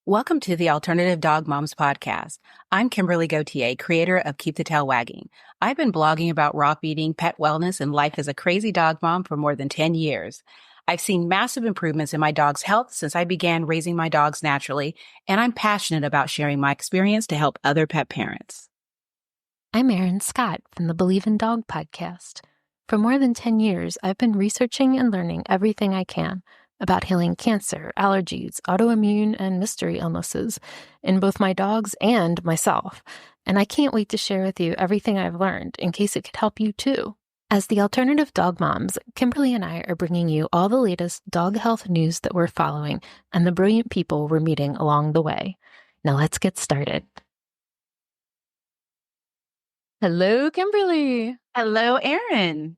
Welcome to the Alternative Dog Moms podcast. I'm Kimberly Gauthier, creator of Keep the Tail Wagging. I've been blogging about raw feeding, pet wellness, and life as a crazy dog mom for more than 10 years. I've seen massive improvements in my dog's health since I began raising my dogs naturally, and I'm passionate about sharing my experience to help other pet parents. I'm Erin Scott from the Believe in Dog podcast. For more than 10 years, I've been researching and learning everything I can about healing cancer, allergies, autoimmune, and mystery illnesses in both my dogs and myself. And I can't wait to share with you everything I've learned in case it could help you too. As the Alternative Dog Moms, Kimberly and I are bringing you all the latest dog health news that we're following and the brilliant people we're meeting along the way. Now let's get started. Hello, Kimberly. Hello, Erin.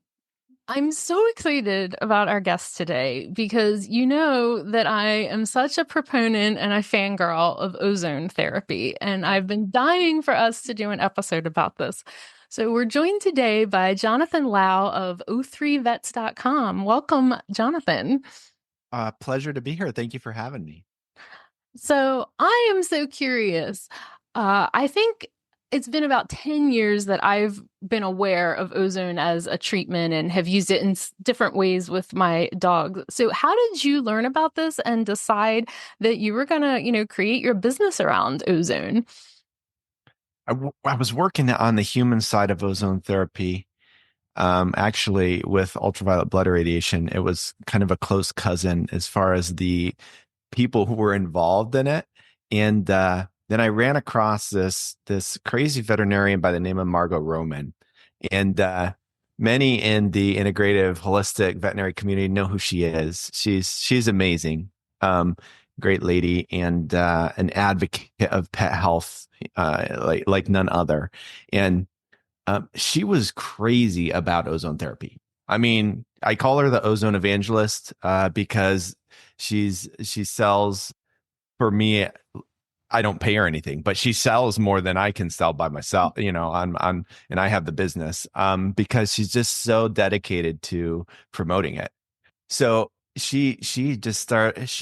I'm so excited about our guest today because you know that I am such a proponent and a fangirl of ozone therapy, and I've been dying for us to do an episode about this. So we're joined today by Jonathan Lau of o3vets.com. Welcome, Jonathan. Pleasure to be here. Thank you for having me. So I am so curious. I think it's been about 10 years that I've been aware of ozone as a treatment and have used it in different ways with my dogs. So how did you learn about this and decide that you were going to, create your business around ozone? I was working on the human side of ozone therapy, actually with ultraviolet blood irradiation. It was kind of a close cousin as far as the people who were involved in it. And then I ran across this crazy veterinarian by the name of Margot Roman. And many in the integrative, holistic veterinary community know who she is. She's amazing, great lady, and an advocate of pet health like none other. And she was crazy about ozone therapy. I mean, I call her the ozone evangelist because she sells, for me, I don't pay her anything, but she sells more than I can sell by myself, and I have the business, because she's just so dedicated to promoting it. So she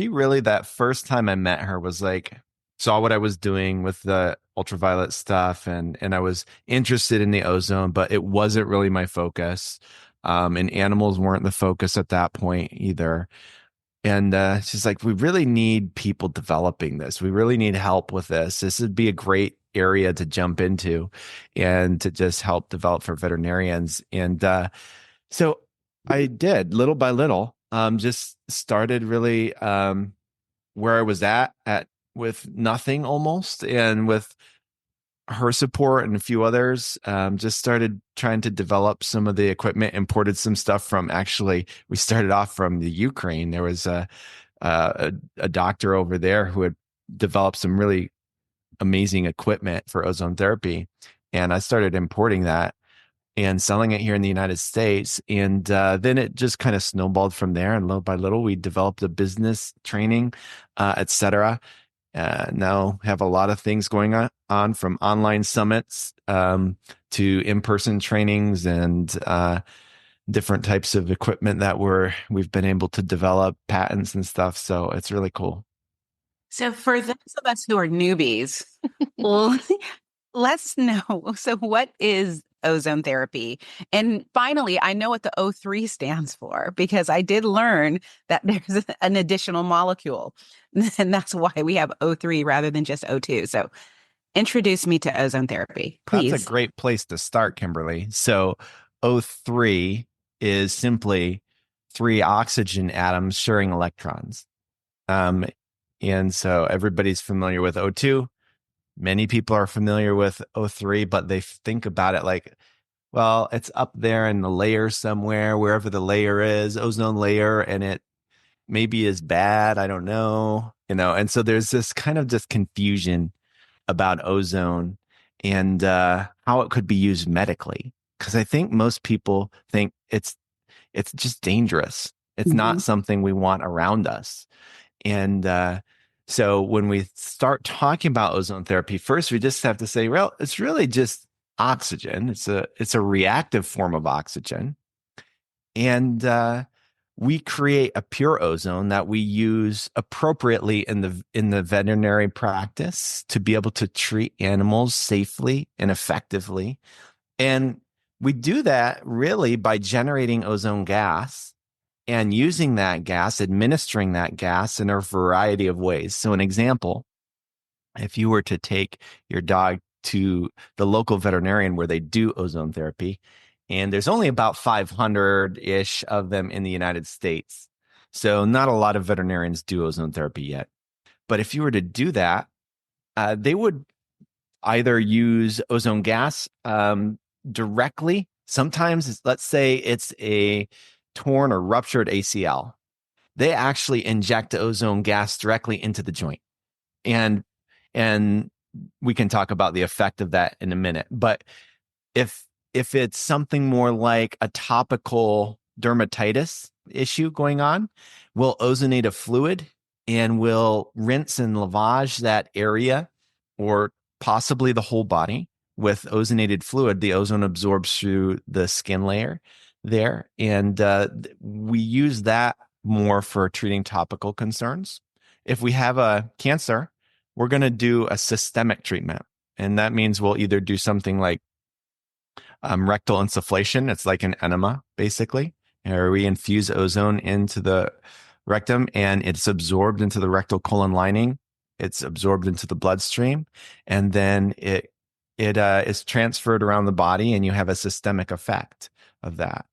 really, that first time I met her, was like, saw what I was doing with the ultraviolet stuff, and I was interested in the ozone, but it wasn't really my focus. And animals weren't the focus at that point either. And she's like, we really need people developing this. We really need help with this. This would be a great area to jump into and to just help develop for veterinarians. And so I did, little by little, just started really where I was at with nothing almost, and with her support and a few others, just started trying to develop some of the equipment, imported some stuff from, actually, we started off from the Ukraine. There was a doctor over there who had developed some really amazing equipment for ozone therapy. And I started importing that and selling it here in the United States. And then it just kind of snowballed from there. And little by little, we developed a business, training, et cetera. Now have a lot of things going on from online summits to in-person trainings and different types of equipment that we've been able to develop, patents and stuff. So it's really cool. So for those of us who are newbies, well, let's know. So what is ozone therapy? And finally, I know what the O3 stands for, because I did learn that there's an additional molecule. And that's why we have O3 rather than just O2. So introduce me to ozone therapy, please. That's a great place to start, Kimberly. So O3 is simply 3 oxygen atoms sharing electrons. And so everybody's familiar with O2. Many people are familiar with O3, but they think about it like, well, it's up there in the layer somewhere, wherever the layer is, ozone layer, and it maybe is bad. I don't know, and so there's this kind of just confusion about ozone and how it could be used medically. Because I think most people think it's just dangerous. It's not something we want around us. And so when we start talking about ozone therapy, first we just have to say, well, it's really just oxygen. It's a reactive form of oxygen. And we create a pure ozone that we use appropriately in the veterinary practice to be able to treat animals safely and effectively. And we do that really by generating ozone gas and using that gas, administering that gas in a variety of ways. So an example, if you were to take your dog to the local veterinarian where they do ozone therapy, and there's only about 500-ish of them in the United States. So not a lot of veterinarians do ozone therapy yet. But if you were to do that, they would either use ozone gas directly. Sometimes, let's say it's a torn or ruptured ACL. They actually inject ozone gas directly into the joint. And we can talk about the effect of that in a minute. But if it's something more like a topical dermatitis issue going on, we'll ozonate a fluid and we'll rinse and lavage that area or possibly the whole body with ozonated fluid. The ozone absorbs through the skin layer there. And we use that more for treating topical concerns. If we have a cancer, we're going to do a systemic treatment. And that means we'll either do something like rectal insufflation. It's like an enema, basically, where we infuse ozone into the rectum and it's absorbed into the rectal colon lining. It's absorbed into the bloodstream, and then it is transferred around the body, and you have a systemic effect of that.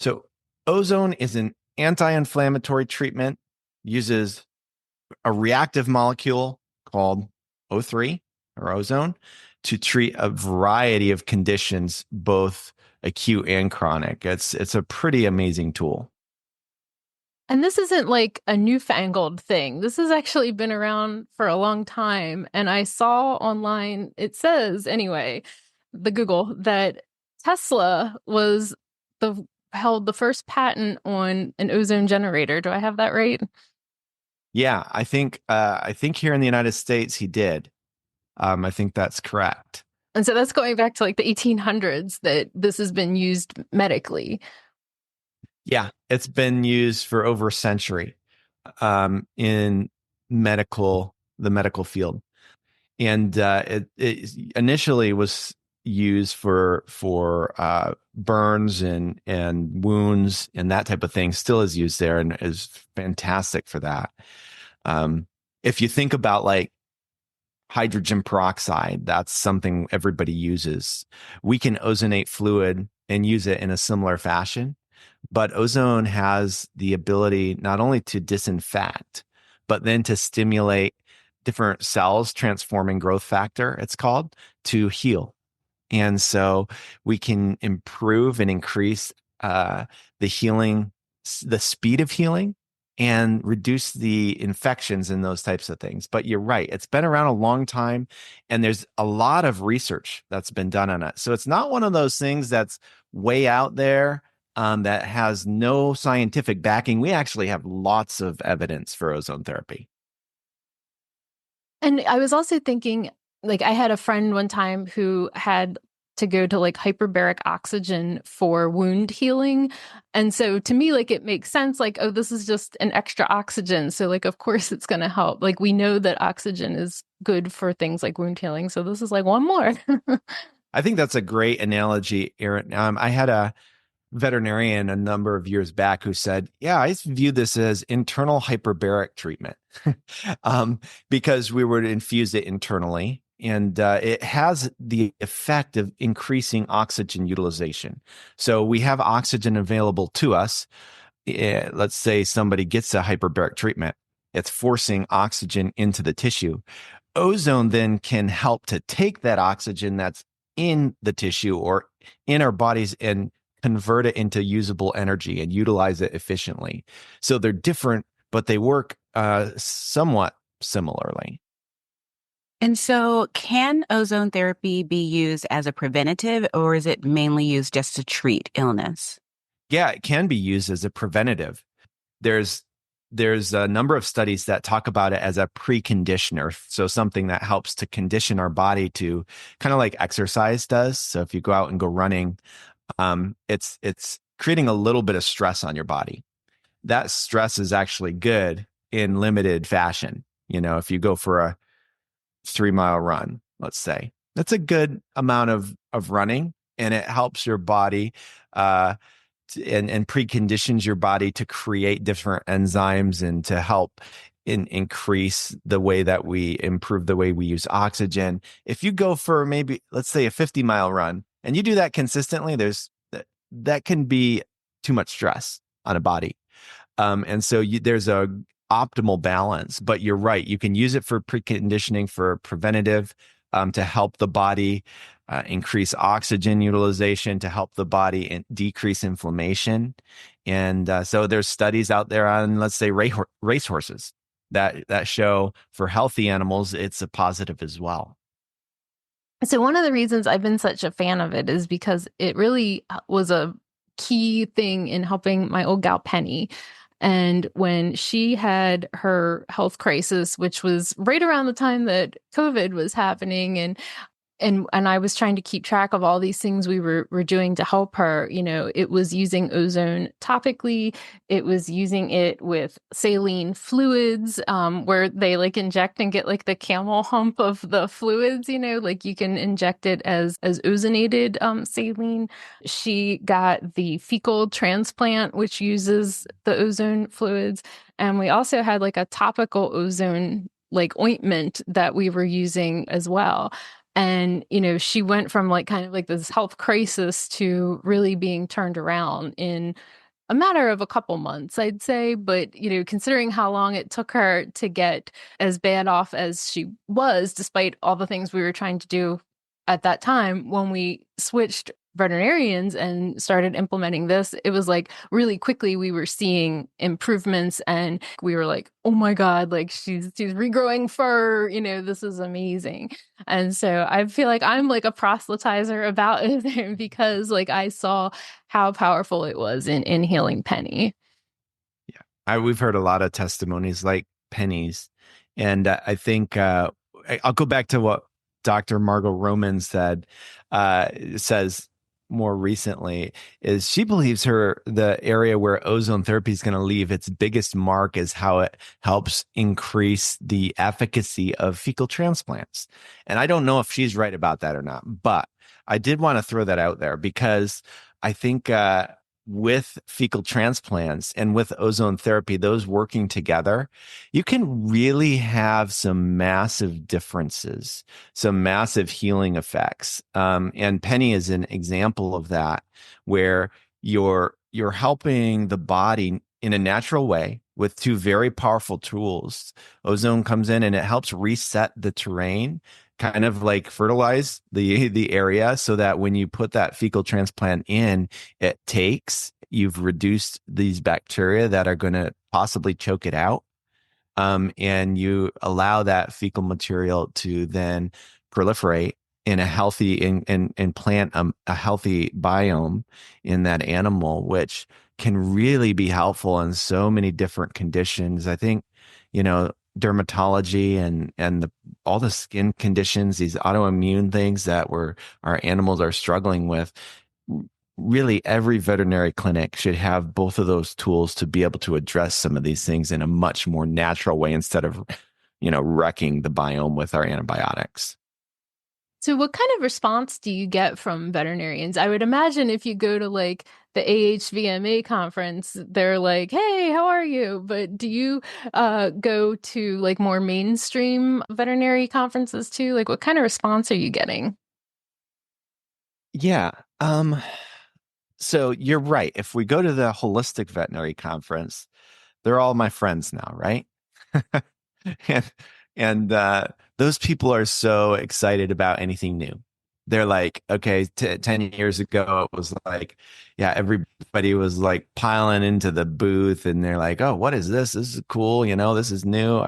So ozone is an anti-inflammatory treatment, uses a reactive molecule called O3 or ozone to treat a variety of conditions, both acute and chronic. It's a pretty amazing tool. And this isn't like a newfangled thing. This has actually been around for a long time. And I saw online, it says anyway, the Google, that Tesla held the first patent on an ozone generator. Do I have that right? Yeah, I think here in the United States he did. I think that's correct. And so that's going back to like the 1800s that this has been used medically. Yeah, it's been used for over a century in the medical field, and it initially was used for burns and wounds and that type of thing. Still is used there and is fantastic for that. If you think about like hydrogen peroxide, that's something everybody uses. We can ozonate fluid and use it in a similar fashion. But ozone has the ability not only to disinfect, but then to stimulate different cells, transforming growth factor, it's called, to heal. And so we can improve and increase the healing, the speed of healing, and reduce the infections and those types of things. But you're right, it's been around a long time, and there's a lot of research that's been done on it. So it's not one of those things that's way out there that has no scientific backing. We actually have lots of evidence for ozone therapy. And I was also thinking, like, I had a friend one time who had to go to like hyperbaric oxygen for wound healing. And so to me, like, it makes sense, like, oh, this is just an extra oxygen. So like, of course it's going to help. Like, we know that oxygen is good for things like wound healing. So this is like one more. I think that's a great analogy, Erin. I had a veterinarian a number of years back who said, yeah, I view this as internal hyperbaric treatment because we would infuse it internally. And it has the effect of increasing oxygen utilization. So we have oxygen available to us. Let's say somebody gets a hyperbaric treatment. It's forcing oxygen into the tissue. Ozone then can help to take that oxygen that's in the tissue or in our bodies and convert it into usable energy and utilize it efficiently. So they're different, but they work somewhat similarly. And so, can ozone therapy be used as a preventative, or is it mainly used just to treat illness? Yeah, it can be used as a preventative. There's a number of studies that talk about it as a preconditioner. So something that helps to condition our body to kind of like exercise does. So if you go out and go running, it's creating a little bit of stress on your body. that stress is actually good in limited fashion. If you go for a 3-mile run, let's say, that's a good amount of running, and it helps your body and preconditions your body to create different enzymes and to help increase the way that we improve the way we use oxygen. If you go for maybe, let's say, a 50-mile run and you do that consistently, that can be too much stress on a body. And so there's a optimal balance, but you're right. You can use it for preconditioning, for preventative, to help the body increase oxygen utilization, to help the body decrease inflammation. And so there's studies out there on, let's say, race horses that show for healthy animals, it's a positive as well. So one of the reasons I've been such a fan of it is because it really was a key thing in helping my old gal Penny. And when she had her health crisis, which was right around the time that COVID was happening, and I was trying to keep track of all these things we were doing to help her. It was using ozone topically. It was using it with saline fluids, where they inject and get the camel hump of the fluids, you can inject it as ozonated saline. She got the fecal transplant, which uses the ozone fluids. And we also had a topical ozone ointment that we were using as well. And, she went from this health crisis to really being turned around in a matter of a couple months, I'd say. But, considering how long it took her to get as bad off as she was, despite all the things we were trying to do at that time, when we switched veterinarians and started implementing this, it was really quickly we were seeing improvements, and we were oh my God, she's regrowing fur, this is amazing. And so I feel I'm a proselytizer about it because I saw how powerful it was in healing Penny. Yeah, we've heard a lot of testimonies like Penny's, and I think I'll go back to what Dr. Margot Roman says more recently, is she believes the area where ozone therapy is going to leave its biggest mark is how it helps increase the efficacy of fecal transplants. And I don't know if she's right about that or not, but I did want to throw that out there because I think with fecal transplants and with ozone therapy, those working together, you can really have some massive differences, some massive healing effects. And Penny is an example of that, where you're helping the body in a natural way with two very powerful tools. Ozone comes in and it helps reset the terrain, kind of fertilize the area, so that when you put that fecal transplant in, you've reduced these bacteria that are going to possibly choke it out. And you allow that fecal material to then proliferate in a healthy and plant a healthy biome in that animal, which can really be helpful in so many different conditions. I think, dermatology and all the skin conditions, these autoimmune things that our animals are struggling with. Really, every veterinary clinic should have both of those tools to be able to address some of these things in a much more natural way, instead of, wrecking the biome with our antibiotics. So what kind of response do you get from veterinarians? I would imagine if you go to the AHVMA conference, they're hey, how are you? But do you go to more mainstream veterinary conferences too? What kind of response are you getting? Yeah. So you're right. If we go to the holistic veterinary conference, they're all my friends now, right? and and those people are so excited about anything new. They're okay, 10 years ago, it was yeah, everybody was piling into the booth, and they're oh, what is this? This is cool. This is new.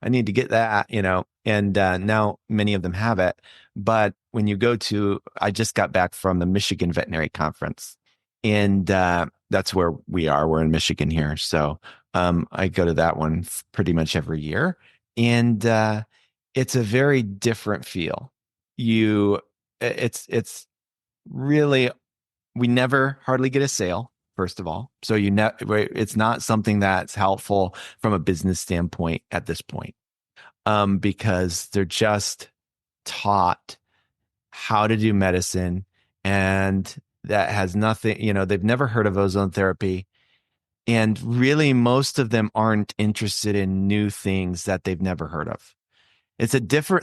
I need to get that, and now many of them have it. But when you I just got back from the Michigan Veterinary Conference, and that's where we are. We're in Michigan here. So I go to that one pretty much every year. And it's a very different feel. It's really, we never hardly get a sale. first of all. So it's not something that's helpful from a business standpoint at this point, because they're just taught how to do medicine, and that has nothing, they've never heard of ozone therapy. And really, most of them aren't interested in new things that they've never heard of. It's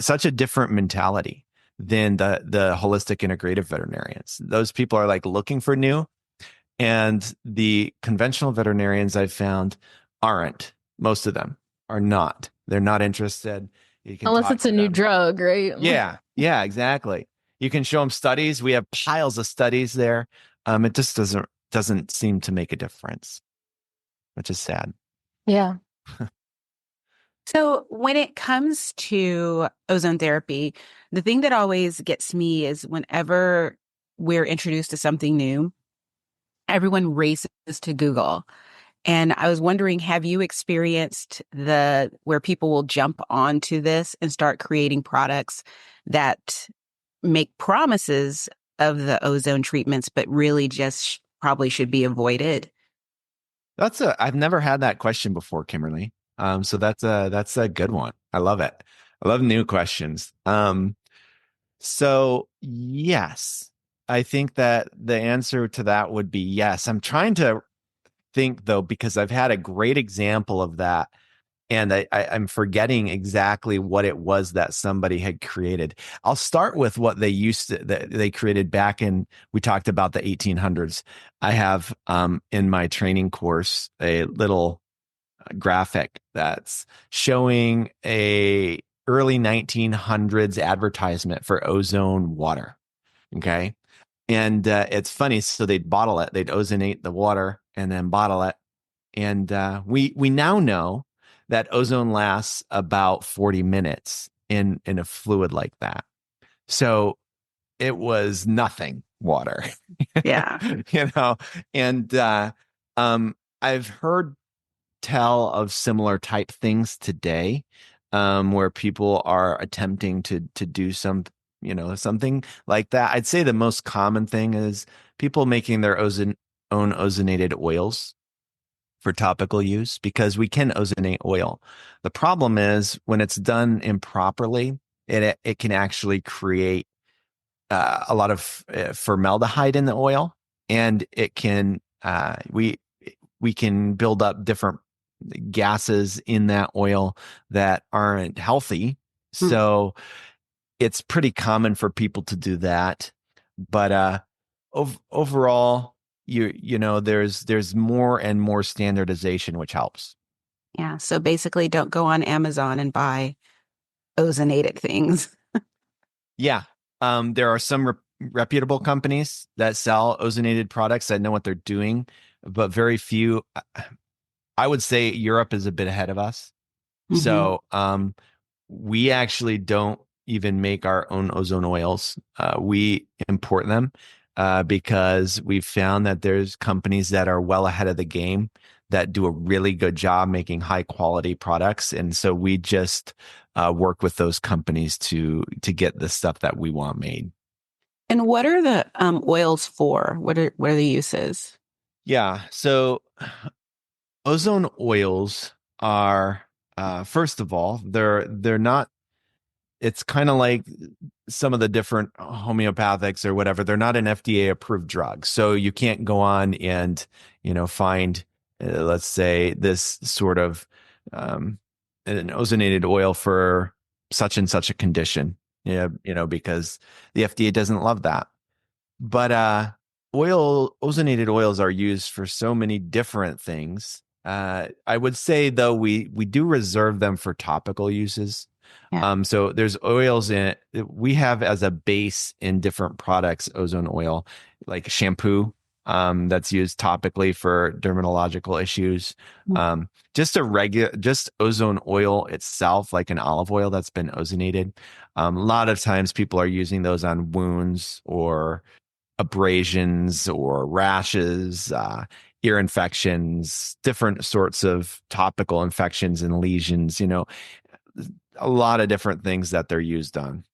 such a different mentality than the holistic integrative veterinarians. Those people are like looking for new, and the conventional veterinarians I've found aren't. Most of them are not. They're not interested. You can Unless talk it's a to new them. drug, right? Yeah, exactly. You can show them studies. We have piles of studies there. It just doesn't seem to make a difference, which is sad. Yeah. So when it comes to ozone therapy, the thing that always gets me is whenever we're introduced to something new, everyone races to Google. And I was wondering, have you experienced where people will jump onto this and start creating products that make promises of the ozone treatments, but really just probably should be avoided? I've never had that question before, Kimberly. So that's a good one. I love it. I love new questions. So yes, I think that the answer to that would be yes. I'm trying to think though, because I've had a great example of that, and I'm forgetting exactly what it was that somebody had created. I'll start with what that they created back in, we talked about the 1800s. I have in my training course a little graphic that's showing a early 1900s advertisement for ozone water. Okay. And it's funny. So they'd bottle it, they'd ozonate the water and then bottle it. And we now know that ozone lasts about 40 minutes in a fluid like that. So it was nothing water, Yeah. you know. And I've heard tell of similar type things today, where people are attempting to do something like that. I'd say the most common thing is people making their own ozonated oils for topical use, because we can ozonate oil. The problem is when it's done improperly, it can actually create a lot of formaldehyde in the oil, and it can we can build up different gases in that oil that aren't healthy. Hmm. So it's pretty common for people to do that. But overall, there's more and more standardization, which helps. Yeah. So basically, don't go on Amazon and buy ozonated things. Yeah. There are some reputable companies that sell ozonated products that know what they're doing, but very few. I would say Europe is a bit ahead of us. Hmm. So we actually don't even make our own ozone oils. We import them because we've found that there's companies that are well ahead of the game that do a really good job making high quality products, and so we just work with those companies to get the stuff that we want made. And what are the oils for? What are the uses? Yeah, so ozone oils are first of all, they're not, it's kind of like some of the different homeopathics or whatever. They're not an FDA approved drug. So you can't go on and, find, let's say, this sort of an ozonated oil for such and such a condition. Yeah, because the FDA doesn't love that. But ozonated oils are used for so many different things. I would say though we do reserve them for topical uses. Yeah. So there's oils in it. We have as a base in different products, ozone oil, like shampoo, that's used topically for dermatological issues. Just ozone oil itself, like an olive oil that's been ozonated. A lot of times people are using those on wounds or abrasions or rashes, ear infections, different sorts of topical infections and lesions, a lot of different things that they're used on.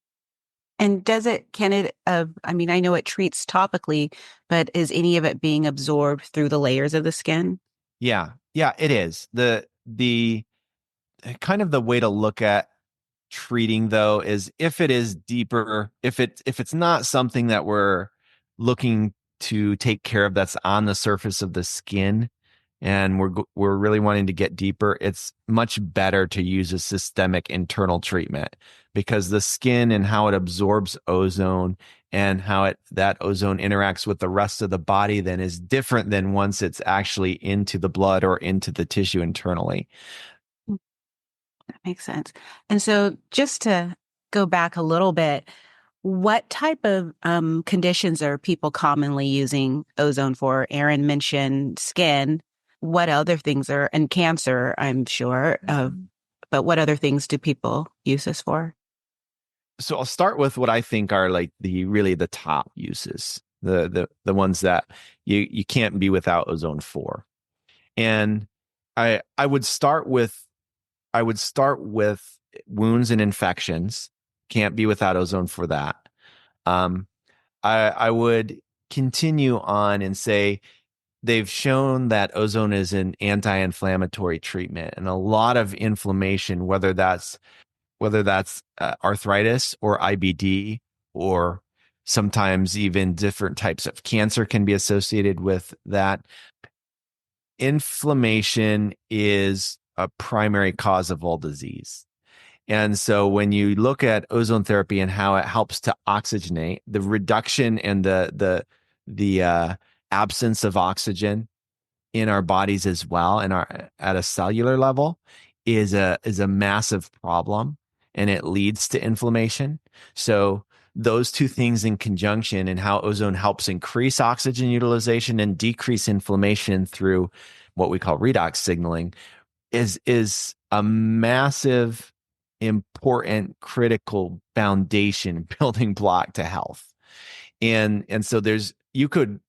And I mean, I know it treats topically, but is any of it being absorbed through the layers of the skin? Yeah, yeah, it is. The kind of the way to look at treating though is if it is deeper, if it's not something that we're looking to take care of that's on the surface of the skin and we're really wanting to get deeper, it's much better to use a systemic internal treatment because the skin and how it absorbs ozone and how that ozone interacts with the rest of the body then is different than once it's actually into the blood or into the tissue internally. That makes sense. And so just to go back a little bit, what type of conditions are people commonly using ozone for? Erin mentioned skin. What other things and cancer, I'm sure. But what other things do people use this for? So I'll start with what I think are like the top uses, the ones that you can't be without ozone for. And I would start with wounds and infections. Can't be without ozone for that. Um, I would continue on and say they've shown that ozone is an anti-inflammatory treatment, and a lot of inflammation, whether that's arthritis or IBD, or sometimes even different types of cancer can be associated with that. Inflammation is a primary cause of all disease. And so when you look at ozone therapy and how it helps to oxygenate, the reduction and the absence of oxygen in our bodies as well and our at a cellular level is a massive problem, and it leads to inflammation. So those two things in conjunction and how ozone helps increase oxygen utilization and decrease inflammation through what we call redox signaling is a massive, important, critical foundation building block to health. And so there's you could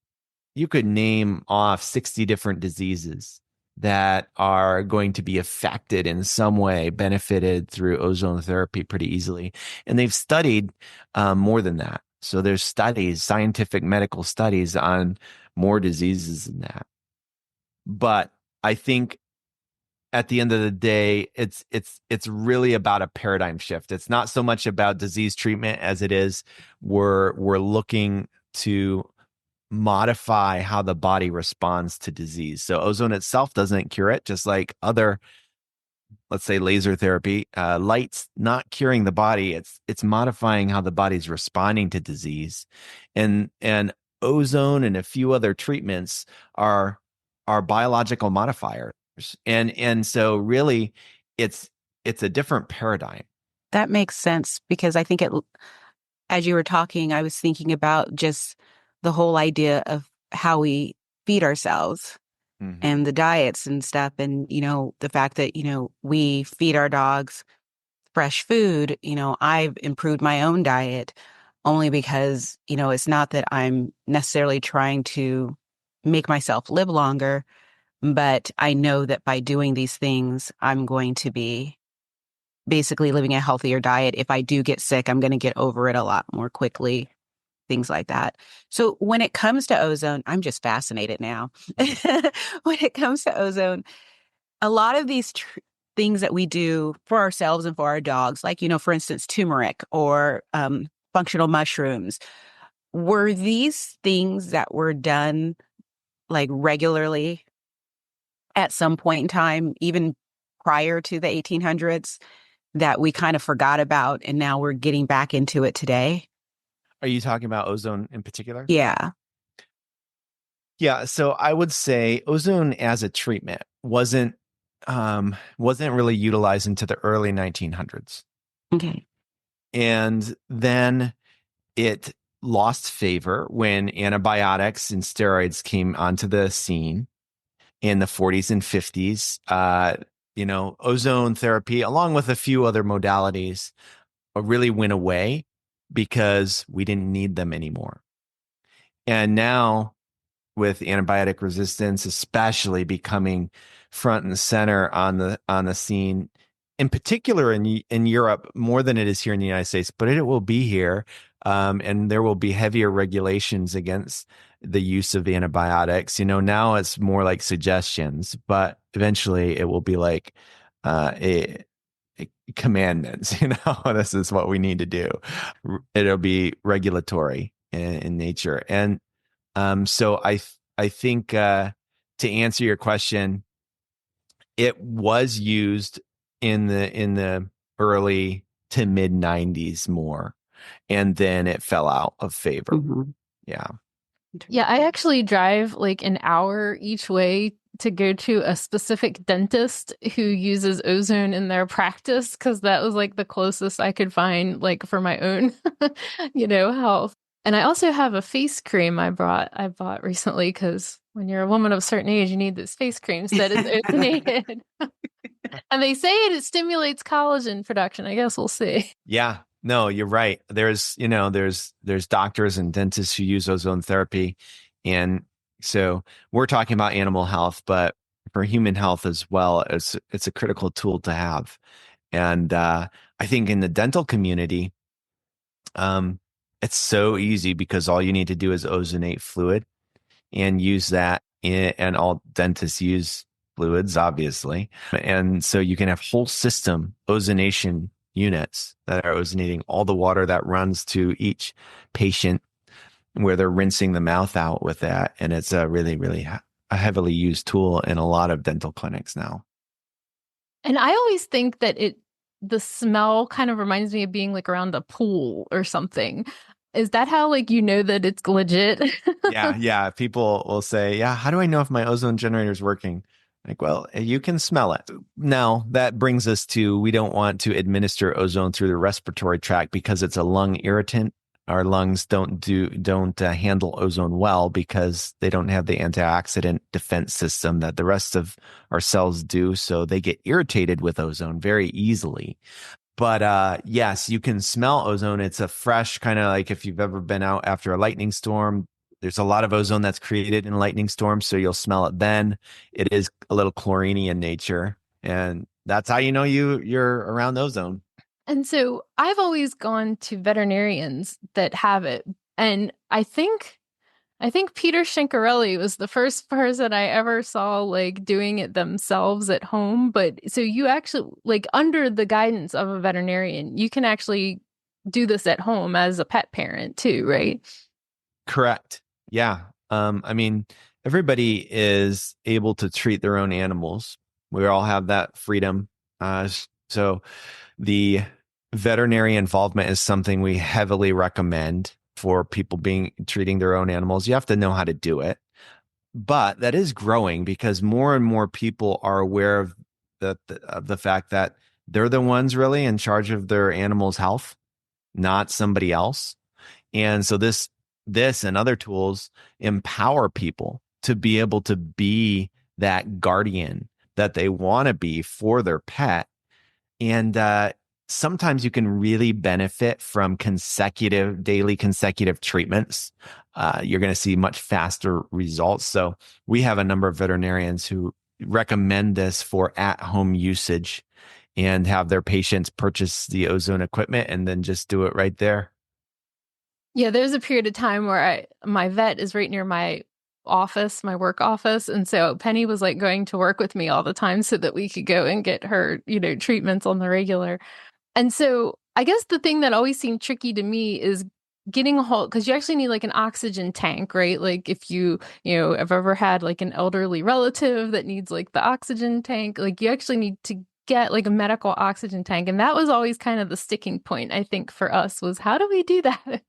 name off 60 different diseases that are going to be affected in some way, benefited through ozone therapy pretty easily. And they've studied more than that. So there's studies, scientific medical studies on more diseases than that. But I think at the end of the day, it's really about a paradigm shift. It's not so much about disease treatment as it is we're looking to modify how the body responds to disease. So ozone itself doesn't cure it, just like other, let's say, laser therapy. Light's not curing the body. It's modifying how the body's responding to disease, and ozone and a few other treatments are biological modifiers. And so really, it's it's a different paradigm. That makes sense because I think as you were talking, I was thinking about just the whole idea of how we feed ourselves Mm-hmm. and the diets and stuff. And, the fact that, we feed our dogs fresh food. I've improved my own diet only because, it's not that I'm necessarily trying to make myself live longer, but I know that by doing these things, I'm going to be basically living a healthier diet. If I do get sick, I'm going to get over it a lot more quickly, things like that. So when it comes to ozone, I'm just fascinated now. When it comes to ozone, a lot of these things that we do for ourselves and for our dogs, like, for instance, turmeric or functional mushrooms, were these things that were done like regularly at some point in time, even prior to the 1800s, that we kind of forgot about and now we're getting back into it today? Are you talking about ozone in particular? Yeah. Yeah, so I would say ozone as a treatment wasn't really utilized into the early 1900s. Okay. And then it lost favor when antibiotics and steroids came onto the scene in the 40s and 50s. Ozone therapy, along with a few other modalities, really went away because we didn't need them anymore. And now, with antibiotic resistance, especially becoming front and center on the scene, in particular in Europe more than it is here in the United States, but it will be here. And there will be heavier regulations against the use of antibiotics. Now it's more like suggestions, but eventually it will be like a commandments. This is what we need to do. It'll be regulatory in nature. And so I think to answer your question, it was used in the early to mid 90s more, and then it fell out of favor. Mm-hmm. Yeah. Yeah, I actually drive like an hour each way to go to a specific dentist who uses ozone in their practice because that was like the closest I could find like for my own, health. And I also have a face cream I bought recently because when you're a woman of a certain age, you need this face cream that is ozonated. And they say it stimulates collagen production. I guess we'll see. Yeah. No, you're right. There's doctors and dentists who use ozone therapy. And so we're talking about animal health, but for human health as well, it's a critical tool to have. And I think in the dental community, it's so easy because all you need to do is ozonate fluid and use that. And all dentists use fluids, obviously. And so you can have whole system ozonation units that are ozonating all the water that runs to each patient where they're rinsing the mouth out with that. And it's a really, really a heavily used tool in a lot of dental clinics now. And I always think that the smell kind of reminds me of being like around a pool or something. Is that how like that it's legit? Yeah. People will say, yeah, how do I know if my ozone generator is working? Like, well, you can smell it. Now, that brings us to, we don't want to administer ozone through the respiratory tract because it's a lung irritant. Our lungs don't handle ozone well because they don't have the antioxidant defense system that the rest of our cells do. So they get irritated with ozone very easily. But yes, you can smell ozone. It's a fresh kind of like if you've ever been out after a lightning storm, there's a lot of ozone that's created in lightning storms. So you'll smell it then. It is a little chloriney in nature. And that's how you know you're around ozone. And so I've always gone to veterinarians that have it. And I think Peter Shinkarelli was the first person I ever saw like doing it themselves at home. But so you actually like under the guidance of a veterinarian, you can actually do this at home as a pet parent too, right? Correct. Yeah. I mean, everybody is able to treat their own animals. We all have that freedom. So the veterinary involvement is something we heavily recommend for people treating their own animals. You have to know how to do it. But that is growing because more and more people are aware of the fact that they're the ones really in charge of their animal's health, not somebody else. And so this and other tools empower people to be able to be that guardian that they want to be for their pet. And sometimes you can really benefit from daily consecutive treatments. You're going to see much faster results. So we have a number of veterinarians who recommend this for at-home usage and have their patients purchase the ozone equipment and then just do it right there. Yeah, there's a period of time where my vet is right near my office, my work office. And so Penny was like going to work with me all the time so that we could go and get her, treatments on the regular. And so I guess the thing that always seemed tricky to me is getting a hold, because you actually need like an oxygen tank, right? Like if you have ever had like an elderly relative that needs like the oxygen tank, like you actually need to get like a medical oxygen tank. And that was always kind of the sticking point, I think, for us was how do we do that?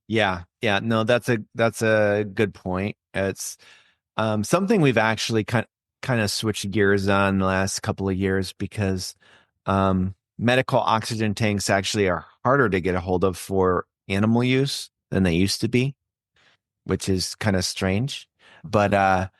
Yeah. No, that's a good point. It's something we've actually kind of switched gears on the last couple of years because medical oxygen tanks actually are harder to get a hold of for animal use than they used to be, which is kind of strange. But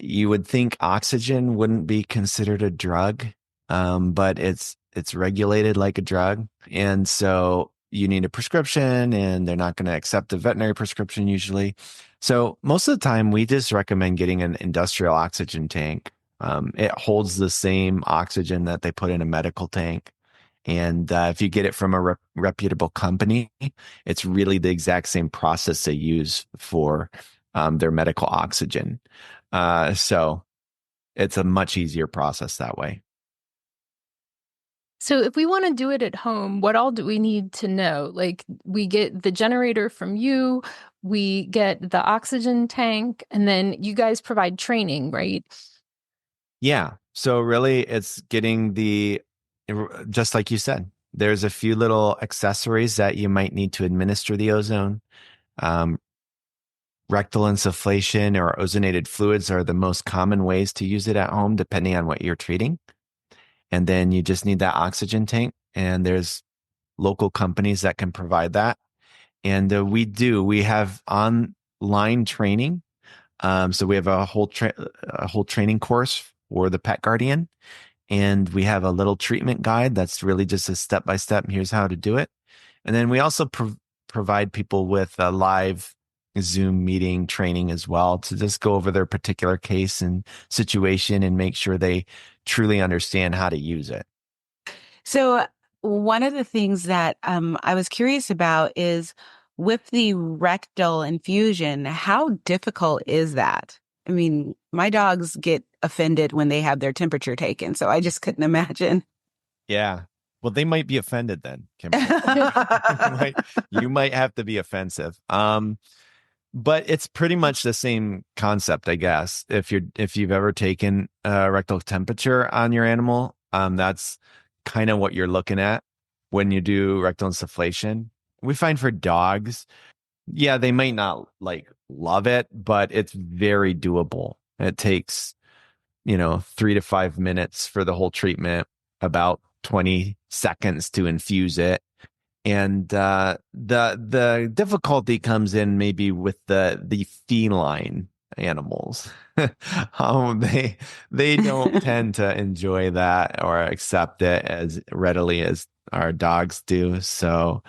you would think oxygen wouldn't be considered a drug, but it's regulated like a drug. And so you need a prescription and they're not going to accept a veterinary prescription usually. So most of the time we just recommend getting an industrial oxygen tank. It holds the same oxygen that they put in a medical tank. And if you get it from a reputable company, it's really the exact same process they use for their medical oxygen. So it's a much easier process that way. So if we want to do it at home, what all do we need to know? Like we get the generator from you, we get the oxygen tank, and then you guys provide training, right? Yeah. So really it's getting just like you said, there's a few little accessories that you might need to administer the ozone. Um, Rectal insufflation or ozonated fluids are the most common ways to use it at home, depending on what you're treating. And then you just need that oxygen tank. And there's local companies that can provide that. And we have online training. So we have a whole training course for the pet guardian. And we have a little treatment guide that's really just a step-by-step. Here's how to do it. And then we also provide people with a live Zoom meeting training as well to just go over their particular case and situation and make sure they truly understand how to use it. So one of the things that I was curious about is with the rectal infusion, how difficult is that? I mean, my dogs get offended when they have their temperature taken, so I just couldn't imagine. Yeah. Well, they might be offended then, Kimberly. You might have to be offensive. But it's pretty much the same concept, I guess. If you've ever taken a rectal temperature on your animal, that's kind of what you're looking at when you do rectal insufflation. We find for dogs, yeah, they might not like love it, but it's very doable. It takes, 3 to 5 minutes for the whole treatment, about 20 seconds to infuse it. And the difficulty comes in maybe with the feline animals. They don't tend to enjoy that or accept it as readily as our dogs do. So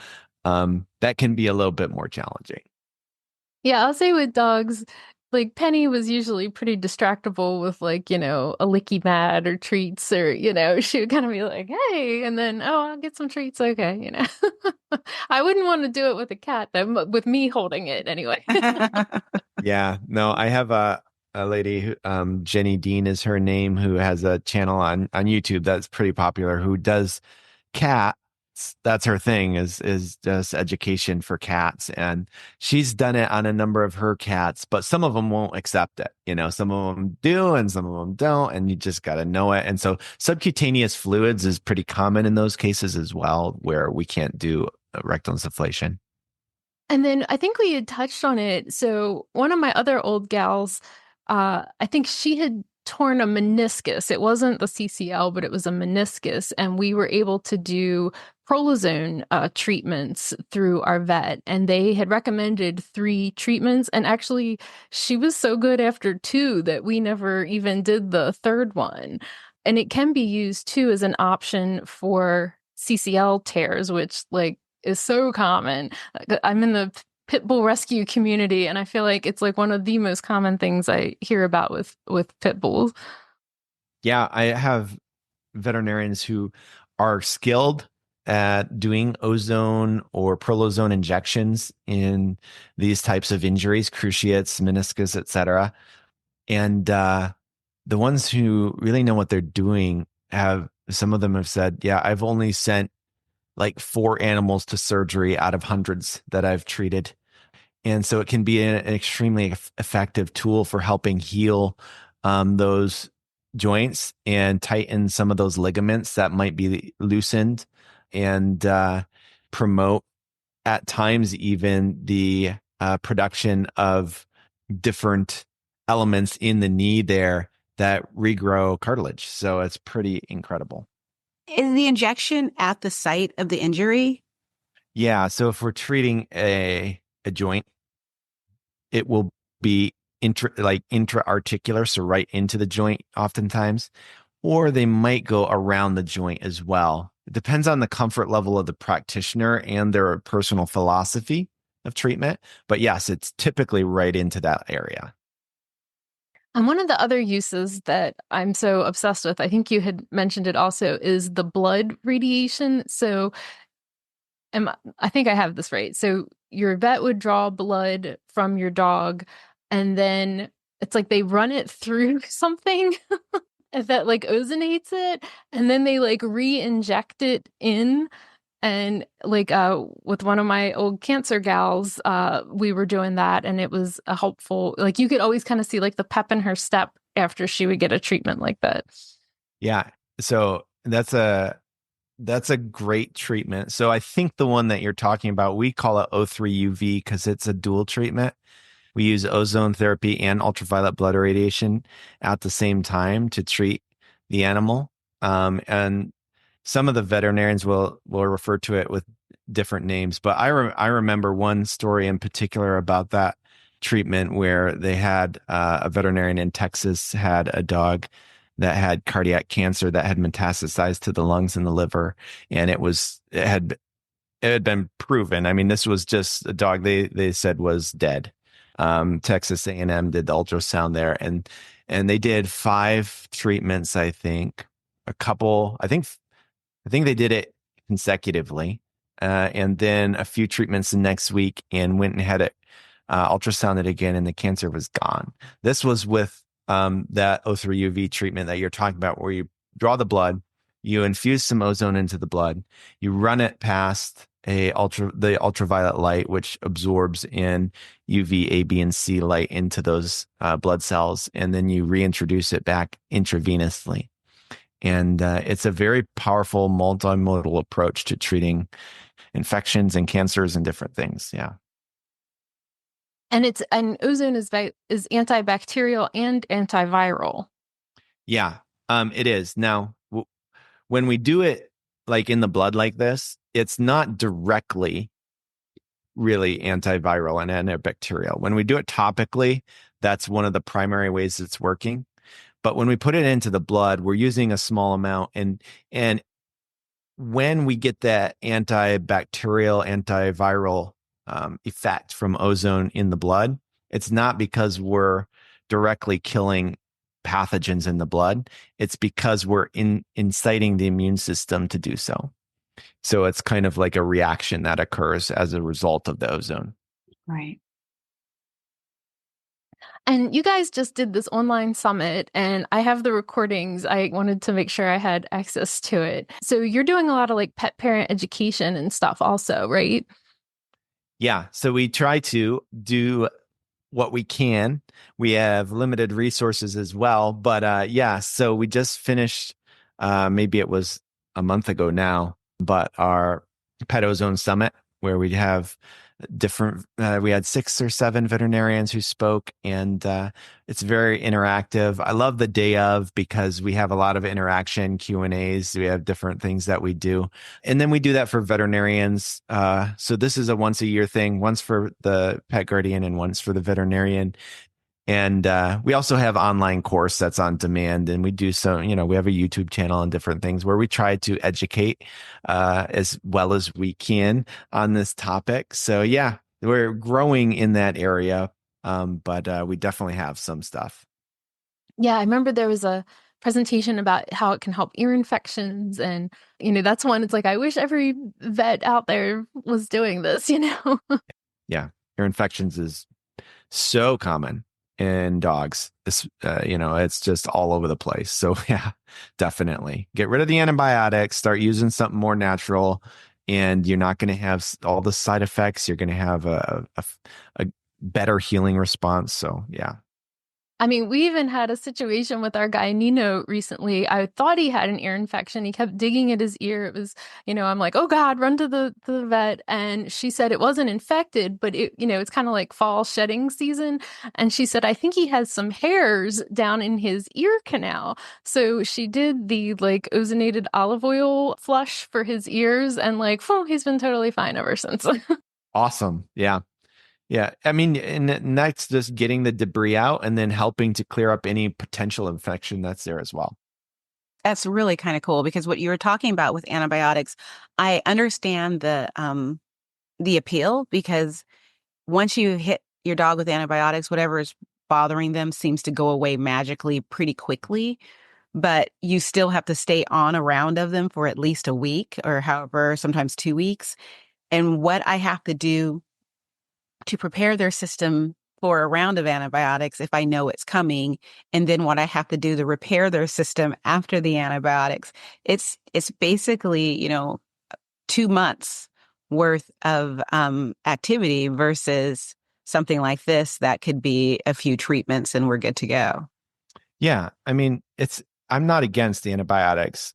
that can be a little bit more challenging. Yeah, I'll say with dogs, like Penny was usually pretty distractible with like, a licky mat or treats or, she would kind of be like, hey, and then, oh, I'll get some treats. Okay, I wouldn't want to do it with a cat, though, with me holding it anyway. Yeah, no, I have a lady who, Jenny Dean is her name, who has a channel on YouTube that's pretty popular, who does cats. That's her thing is just education for cats. And she's done it on a number of her cats, but some of them won't accept it. Some of them do and some of them don't. And you just got to know it. And so subcutaneous fluids is pretty common in those cases as well, where we can't do rectal insufflation. And then I think we had touched on it. So one of my other old gals, I think she had torn a meniscus. It wasn't the CCL, but it was a meniscus. And we were able to do prolozone treatments through our vet. And they had recommended 3 treatments. And actually, she was so good after 2 that we never even did the third one. And it can be used too as an option for CCL tears, which is so common. I'm in the pit bull rescue community, and I feel like it's like one of the most common things I hear about with pit bulls. Yeah, I have veterinarians who are skilled at doing ozone or prolozone injections in these types of injuries, cruciates, meniscus, etc. And the ones who really know what they're doing some of them have said, yeah, I've only sent like 4 animals to surgery out of hundreds that I've treated. And so it can be an extremely effective tool for helping heal those joints and tighten some of those ligaments that might be loosened and promote at times even the production of different elements in the knee there that regrow cartilage. So it's pretty incredible. Is the injection at the site of the injury? Yeah. So if we're treating a joint, it will be intra-articular, so right into the joint oftentimes, or they might go around the joint as well. It depends on the comfort level of the practitioner and their personal philosophy of treatment. But yes, it's typically right into that area. And one of the other uses that I'm so obsessed with, I think you had mentioned it also, is the blood radiation. So I think I have this right. So your vet would draw blood from your dog, and then it's like they run it through something that like ozonates it, and then they like re-inject it in. And like with one of my old cancer gals, we were doing that, and it was a helpful, like you could always kind of see like the pep in her step after she would get a treatment like that. Yeah. So that's a great treatment. So I think the one that you're talking about, we call it O3 UV because it's a dual treatment. We use ozone therapy and ultraviolet blood irradiation at the same time to treat the animal. And some of the veterinarians will refer to it with different names, but I remember one story in particular about that treatment where they had a veterinarian in Texas had a dog that had cardiac cancer that had metastasized to the lungs and the liver, and it had been proven. I mean, this was just a dog they said was dead. Texas A&M did the ultrasound there, and they did 5 treatments. I think a couple. I think they did it consecutively, and then a few treatments the next week, and went and had it ultrasounded again, and the cancer was gone. This was with that O3 UV treatment that you're talking about, where you draw the blood, you infuse some ozone into the blood, you run it past the ultraviolet light, which absorbs in UV A, B, and C light into those blood cells, and then you reintroduce it back intravenously. And it's a very powerful multimodal approach to treating infections and cancers and different things. Yeah. And ozone is antibacterial and antiviral. Yeah, it is. Now, when we do it like in the blood like this, it's not directly really antiviral and antibacterial. When we do it topically, that's one of the primary ways it's working. But when we put it into the blood, we're using a small amount, and when we get that antibacterial, antiviral effect from ozone in the blood, it's not because we're directly killing pathogens in the blood. It's because we're inciting the immune system to do so. So it's kind of like a reaction that occurs as a result of the ozone. Right. And you guys just did this online summit, and I have the recordings. I wanted to make sure I had access to it. So you're doing a lot of like pet parent education and stuff also, right? Yeah. So we try to do what we can. We have limited resources as well. But yeah, so we just finished, maybe it was a month ago now, but our Pet Ozone Summit, where we have we had 6 or 7 veterinarians who spoke, and it's very interactive. I love the day of because we have a lot of interaction, Q&As. We have different things that we do. And then we do that for veterinarians. So this is a once a year thing, once for the pet guardian and once for the veterinarian. And we also have online course that's on demand, and we do some, we have a YouTube channel and different things where we try to educate as well as we can on this topic. So yeah, we're growing in that area, but we definitely have some stuff. Yeah, I remember there was a presentation about how it can help ear infections, and that's one. It's like I wish every vet out there was doing this. Yeah, ear infections is so common in dogs. It's just all over the place. So yeah, definitely get rid of the antibiotics, start using something more natural, and you're not going to have all the side effects. You're going to have a better healing response. So yeah. I mean, we even had a situation with our guy Nino recently. I thought he had an ear infection. He kept digging at his ear. It was, I'm like, oh God, run to the vet. And she said it wasn't infected, but it's kind of like fall shedding season. And she said, I think he has some hairs down in his ear canal. So she did the like ozonated olive oil flush for his ears, and like, he's been totally fine ever since. Awesome. Yeah. Yeah. I mean, and that's just getting the debris out and then helping to clear up any potential infection that's there as well. That's really kind of cool because what you were talking about with antibiotics, I understand the appeal, because once you hit your dog with antibiotics, whatever is bothering them seems to go away magically pretty quickly, but you still have to stay on a round of them for at least a week or however, sometimes 2 weeks. And what I have to do to prepare their system for a round of antibiotics if I know it's coming, and then what I have to do to repair their system after the antibiotics. It's basically, 2 months worth of activity versus something like this that could be a few treatments and we're good to go. Yeah. I mean, I'm not against the antibiotics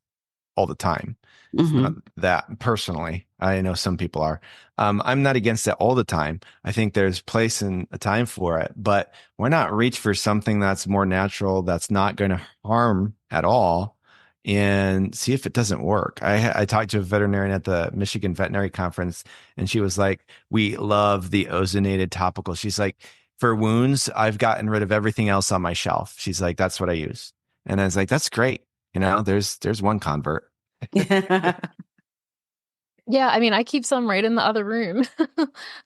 all the time. It's not that personally. I know some people are. I'm not against it all the time. I think there's place and a time for it, but why not reach for something that's more natural, that's not going to harm at all, and see if it doesn't work. I talked to a veterinarian at the Michigan Veterinary Conference, and she was like, "We love the ozonated topical." She's like, "For wounds, I've gotten rid of everything else on my shelf." She's like, "That's what I use," and I was like, "That's great." There's one convert. Yeah, I mean, I keep some right in the other room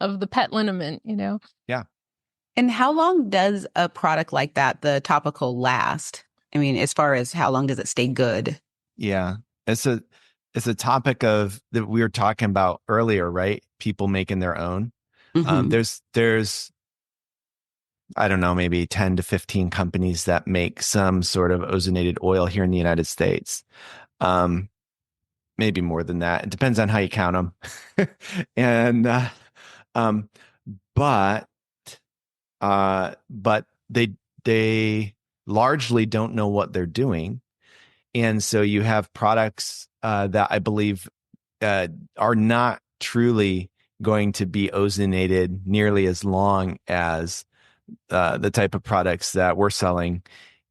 of the pet liniment, Yeah. And how long does a product like that, the topical, last? I mean, as far as how long does it stay good? Yeah. It's a it's a topic of that we were talking about earlier, right? People making their own. Hmm. There's I don't know, maybe 10 to 15 companies that make some sort of ozonated oil here in the United States. Um, Maybe more than that. It depends on how you count them. And um, but but they largely don't know what they're doing. And so you have products that I believe are not truly going to be ozonated nearly as long as the type of products that we're selling.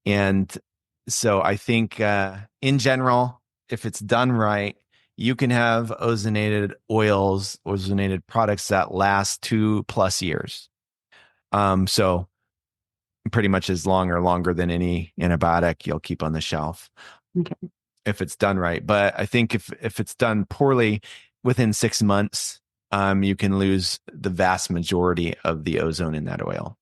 And so I think in general, if it's done right, you can have ozonated oils, ozonated products that last 2+ years. So pretty much as long or longer than any antibiotic you'll keep on the shelf. Okay. If it's done right. But I think if it's done poorly, within 6 months, you can lose the vast majority of the ozone in that oil.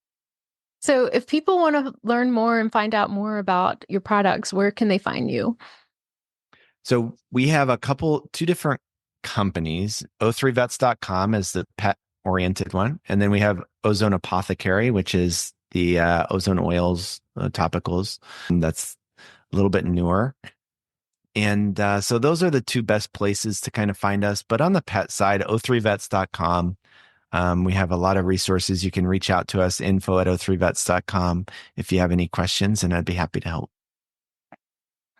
So if people want to learn more and find out more about your products, where can they find you? So we have two different companies. O3vets.com is the pet oriented one. And then we have Ozone Apothecary, which is the ozone oils, topicals. And that's a little bit newer. And so those are the two best places to kind of find us. But on the pet side, o3vets.com, we have a lot of resources. You can reach out to us, info@o3vets.com, if you have any questions, and I'd be happy to help.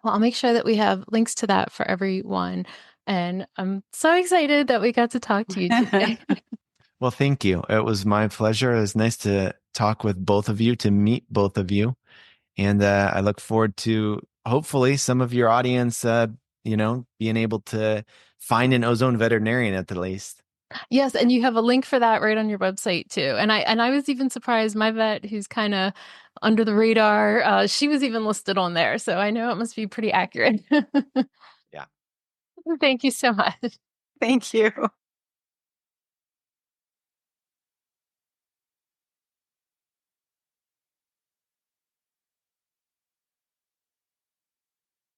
Well, I'll make sure that we have links to that for everyone. And I'm so excited that we got to talk to you today. Well, thank you. It was my pleasure. It was nice to talk with both of you, to meet both of you. And I look forward to hopefully some of your audience, being able to find an ozone veterinarian at the least. Yes, and you have a link for that right on your website too. And I was even surprised. My vet, who's kind of under the radar, she was even listed on there. So I know it must be pretty accurate. Yeah. Thank you so much. Thank you.